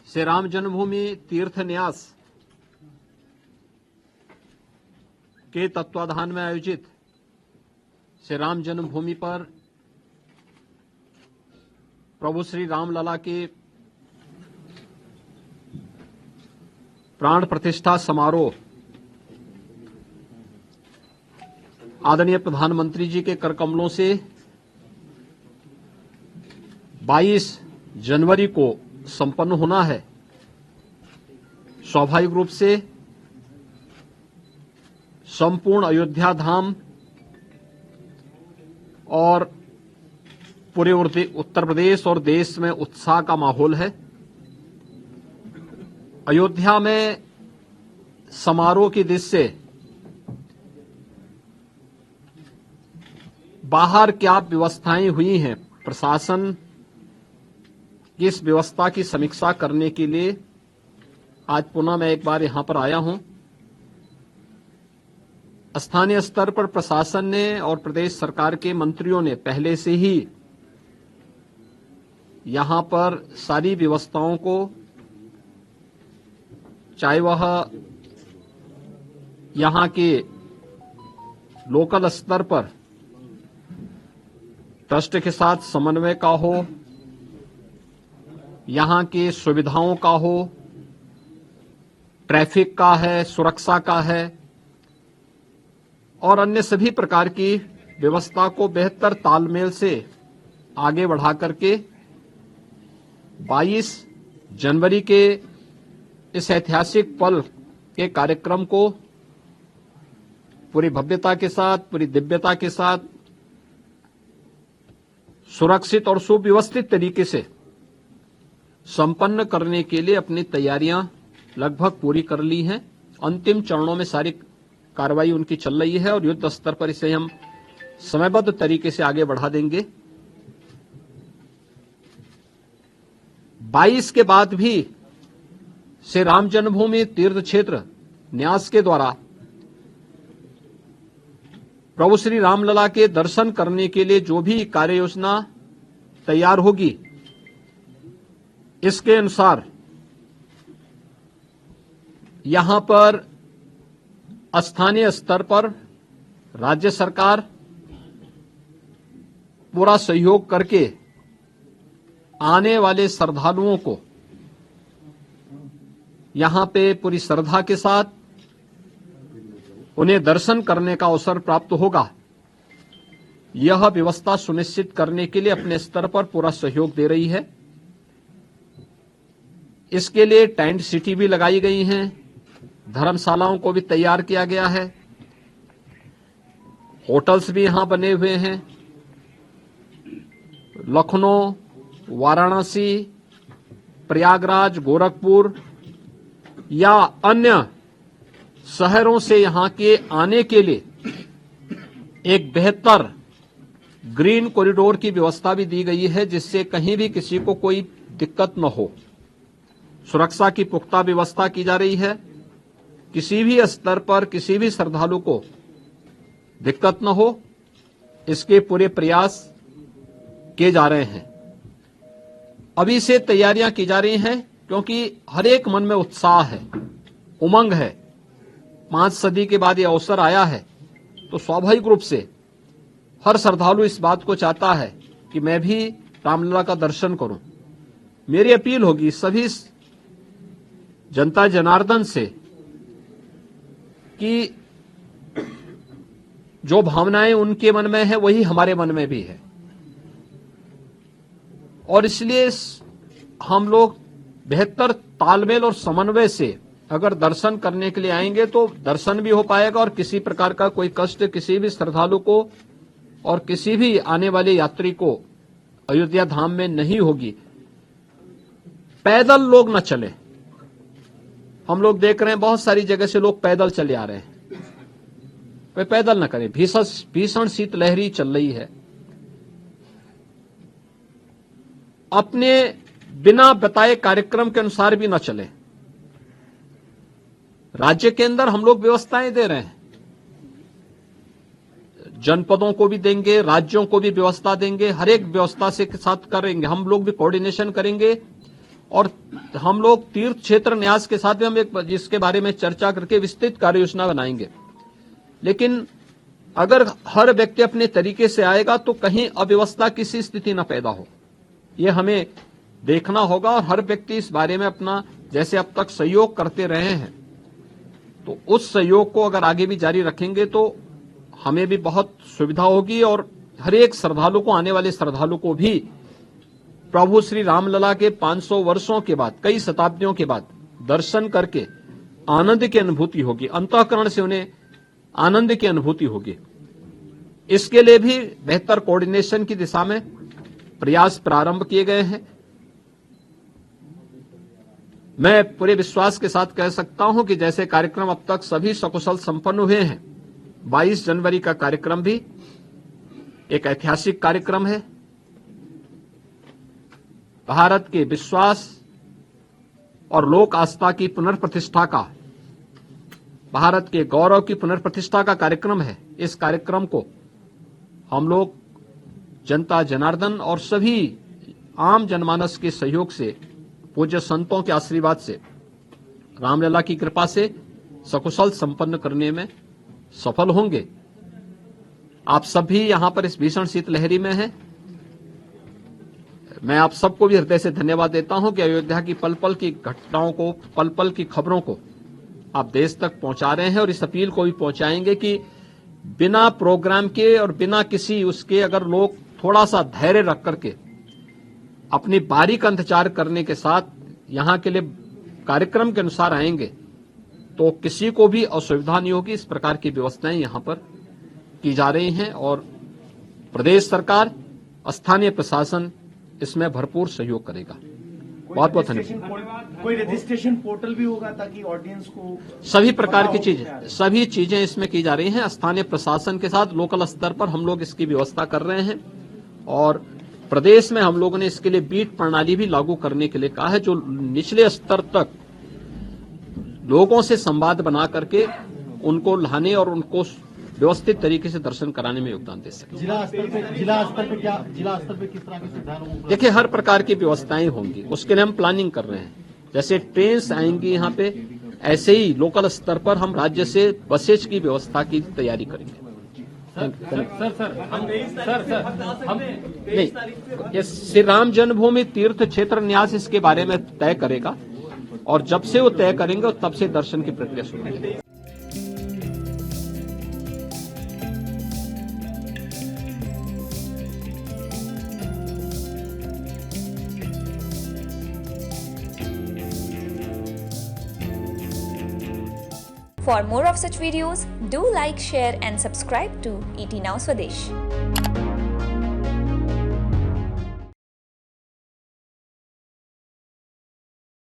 श्री राम जन्मभूमि तीर्थ न्यास के तत्वाधान में आयोजित श्री राम जन्मभूमि पर प्रभु श्री राम लला के प्राण प्रतिष्ठा समारोह आदरणीय प्रधानमंत्री जी के करकमलों से 22 जनवरी को संपन्न होना है। स्वाभाविक रूप से संपूर्ण अयोध्या धाम और पूरे उत्तर प्रदेश और देश में उत्साह का माहौल है। अयोध्या में समारोह की दृष्टि से बाहर क्या व्यवस्थाएं हुई हैं, प्रशासन की इस व्यवस्था की समीक्षा करने के लिए आज पुनः मैं एक बार यहां पर आया हूं। स्थानीय स्तर पर प्रशासन ने और प्रदेश सरकार के मंत्रियों ने पहले से ही यहां पर सारी व्यवस्थाओं को, चाहे वह यहां के लोकल स्तर पर ट्रस्ट के साथ समन्वय का हो, यहां की सुविधाओं का हो, ट्रैफिक का है, सुरक्षा का है और अन्य सभी प्रकार की व्यवस्था को बेहतर तालमेल से आगे बढ़ा करके 22 जनवरी के इस ऐतिहासिक पल के कार्यक्रम को पूरी भव्यता के साथ, पूरी दिव्यता के साथ, सुरक्षित और सुव्यवस्थित तरीके से संपन्न करने के लिए अपनी तैयारियां लगभग पूरी कर ली हैं। अंतिम चरणों में सारी कार्रवाई उनकी चल रही है और युद्ध स्तर पर इसे हम समयबद्ध तरीके से आगे बढ़ा देंगे। 22 के बाद भी श्री राम जन्मभूमि तीर्थ क्षेत्र न्यास के द्वारा प्रभु श्री रामलला के दर्शन करने के लिए जो भी कार्य योजना तैयार होगी, इसके अनुसार यहां पर स्थानीय स्तर पर राज्य सरकार पूरा सहयोग करके आने वाले श्रद्धालुओं को यहां पे पूरी श्रद्धा के साथ उन्हें दर्शन करने का अवसर प्राप्त होगा। यह व्यवस्था सुनिश्चित करने के लिए अपने स्तर पर पूरा सहयोग दे रही है। इसके लिए टेंट सिटी भी लगाई गई हैं, धर्मशालाओं को भी तैयार किया गया है, होटल्स भी यहां बने हुए हैं। लखनऊ, वाराणसी, प्रयागराज, गोरखपुर या अन्य शहरों से यहां के आने के लिए एक बेहतर ग्रीन कॉरिडोर की व्यवस्था भी दी गई है, जिससे कहीं भी किसी को कोई दिक्कत न हो। सुरक्षा की पुख्ता व्यवस्था की जा रही है, किसी भी स्तर पर किसी भी श्रद्धालु को दिक्कत न हो, इसके पूरे प्रयास किए जा रहे हैं। अभी से तैयारियां की जा रही हैं क्योंकि हर एक मन में उत्साह है, उमंग है। 5 सदी के बाद यह अवसर आया है, तो स्वाभाविक रूप से हर श्रद्धालु इस बात को चाहता है कि मैं भी रामलला का दर्शन करूं। मेरी अपील होगी सभी जनता जनार्दन से कि जो भावनाएं उनके मन में है वही हमारे मन में भी है, और इसलिए हम लोग बेहतर तालमेल और समन्वय से अगर दर्शन करने के लिए आएंगे तो दर्शन भी हो पाएगा और किसी प्रकार का कोई कष्ट किसी भी श्रद्धालु को और किसी भी आने वाले यात्री को अयोध्या धाम में नहीं होगी। पैदल लोग न चले। हम लोग देख रहे हैं बहुत सारी जगह से लोग पैदल चले आ रहे हैं, वे पैदल न करें। भीषण शीतलहरी चल रही है। अपने बिना बताए कार्यक्रम के अनुसार भी न चले। राज्य के अंदर हम लोग व्यवस्थाएं दे रहे हैं, जनपदों को भी देंगे, राज्यों को भी व्यवस्था देंगे, हर एक व्यवस्था से साथ करेंगे। हम लोग भी कोऑर्डिनेशन करेंगे और हम लोग तीर्थ क्षेत्र न्यास के साथ भी हम एक जिसके बारे में चर्चा करके विस्तृत कार्य योजना बनाएंगे। लेकिन अगर हर व्यक्ति अपने तरीके से आएगा तो कहीं अव्यवस्था की सी स्थिति न पैदा हो, ये हमें देखना होगा। और हर व्यक्ति इस बारे में अपना जैसे अब तक सहयोग करते रहे हैं, तो उस सहयोग को अगर आगे भी जारी रखेंगे तो हमें भी बहुत सुविधा होगी और हर एक श्रद्धालु को, आने वाले श्रद्धालु को भी प्रभु श्री रामलला के 500 वर्षों के बाद, कई शताब्दियों के बाद दर्शन करके आनंद की अनुभूति होगी, अंतःकरण से उन्हें आनंद की अनुभूति होगी। इसके लिए भी बेहतर कोऑर्डिनेशन की दिशा में प्रयास प्रारंभ किए गए हैं। मैं पूरे विश्वास के साथ कह सकता हूं कि जैसे कार्यक्रम अब तक सभी सकुशल संपन्न हुए हैं, 22 जनवरी का कार्यक्रम भी एक ऐतिहासिक कार्यक्रम है। भारत के विश्वास और लोक आस्था की पुनर्प्रतिष्ठा का, भारत के गौरव की पुनर्प्रतिष्ठा का कार्यक्रम है। इस कार्यक्रम को हम लोग जनता जनार्दन और सभी आम जनमानस के सहयोग से, पूज्य संतों के आशीर्वाद से, रामलला की कृपा से सकुशल संपन्न करने में सफल होंगे। आप सभी यहां पर इस भीषण शीतलहरी में हैं। मैं आप सबको भी हृदय से धन्यवाद देता हूं कि अयोध्या की पल पल की घटनाओं को, पल पल की खबरों को आप देश तक पहुंचा रहे हैं और इस अपील को भी पहुंचाएंगे कि बिना प्रोग्राम के और बिना किसी उसके अगर लोग थोड़ा सा धैर्य रख करके अपनी बारी का इंतजार करने के साथ यहां के लिए कार्यक्रम के अनुसार आएंगे तो किसी को भी असुविधा नहीं होगी। इस प्रकार की व्यवस्थाएं यहां पर की जा रही हैं और प्रदेश सरकार, स्थानीय प्रशासन इसमें भरपूर सहयोग करेगा। बहुत बहुत धन्यवाद। कोई रजिस्ट्रेशन पोर्टल भी होगा ताकि ऑडियंस को सभी प्रकार की सभी चीजें इसमें की जा रही हैं। स्थानीय प्रशासन के साथ लोकल स्तर पर हम लोग इसकी व्यवस्था कर रहे हैं और प्रदेश में हम लोगों ने इसके लिए बीट प्रणाली भी लागू करने के लिए कहा है, जो निचले स्तर तक लोगों से संवाद बना करके उनको लाने और उनको व्यवस्थित तरीके से दर्शन कराने में योगदान दे सके। जिला स्तर पे किस तरह की सुविधाएं? देखिए, हर प्रकार की व्यवस्थाएं होंगी, उसके लिए हम प्लानिंग कर रहे हैं। जैसे ट्रेन आएंगी यहाँ पे, ऐसे ही लोकल स्तर पर हम राज्य से बसेज की व्यवस्था की तैयारी करेंगे। नहीं, ये श्री राम जन्मभूमि तीर्थ क्षेत्र न्यास इसके बारे में तय करेगा और जब से वो तय करेंगे तब से दर्शन की प्रक्रिया शुरू होगी। For more of such videos, do like, share and subscribe to ET Now Swadesh.